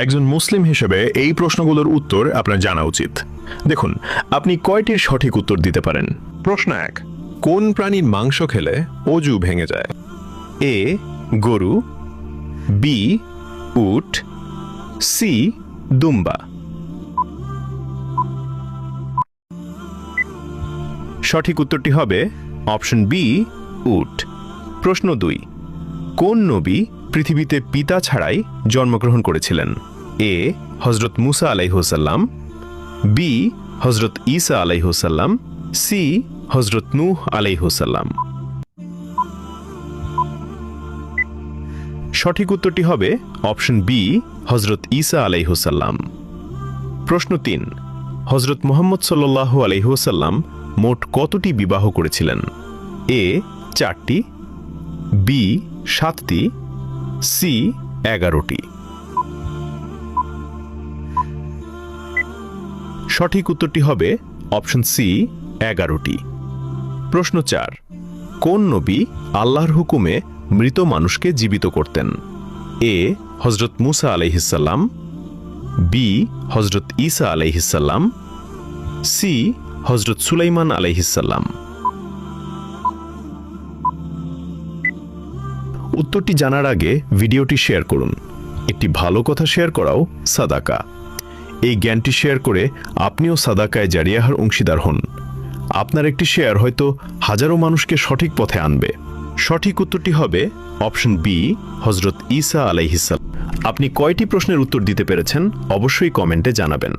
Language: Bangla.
একজন মুসলিম হিসেবে এই প্রশ্নগুলোর উত্তর আপনার জানা উচিত। দেখুন, আপনি কয়টির সঠিক উত্তর দিতে পারেন? প্রশ্ন 1, কোন প্রাণীর মাংস খেলে অজু ভেঙে যায়? এ গরু, বি উট, সি দুম্বা। সঠিক উত্তরটি হবে অপশন বি উট। প্রশ্ন 2, কোন নবী পৃথিবীতে পিতা ছাড়াই জন্মগ্রহণ করেছিলেন? এ হজরত মুসা আলাইহিসসালাম, বি হজরত ঈসা আলাইহিসসালাম, সি হজরত নূহ আলাইহিসসালাম। সঠিক উত্তরটি হবে অপশন বি হজরত ঈসা আলাইহিসসালাম। প্রশ্ন 3, হজরত মুহাম্মদ সাল্লাল্লাহু আলাইহি ওয়াসাল্লাম মোট কতটি বিবাহ করেছিলেন? এ 4টি, বি 7টি, সি 11টি। সঠিক উত্তরটি হবে অপশন সি 11টি। প্রশ্ন 4, কোন নবী আল্লাহর হুকুমে মৃত মানুষকে জীবিত করতেন? এ হজরত মুসা আলাইহিসসালাম, বি হজরত ঈসা আলাইহিসসালাম, সি হজরত সুলাইমান আলাইহিসসালাম। উত্তরটি জানার আগে ভিডিওটি শেয়ার করুন। একটি ভালো কথা শেয়ার করাও সাদাকা। এই জ্ঞানটি শেয়ার করে আপনিও সাদাকায়ে জারিয়াহর অংশীদার হন। আপনার একটি শেয়ার হয়তো হাজারো মানুষকে সঠিক পথে আনবে। সঠিক উত্তরটি হবে অপশন বি হজরত ঈসা আলাইহিসসালাম। আপনি কয়টি প্রশ্নের উত্তর দিতে পেরেছেন অবশ্যই কমেন্টে জানাবেন।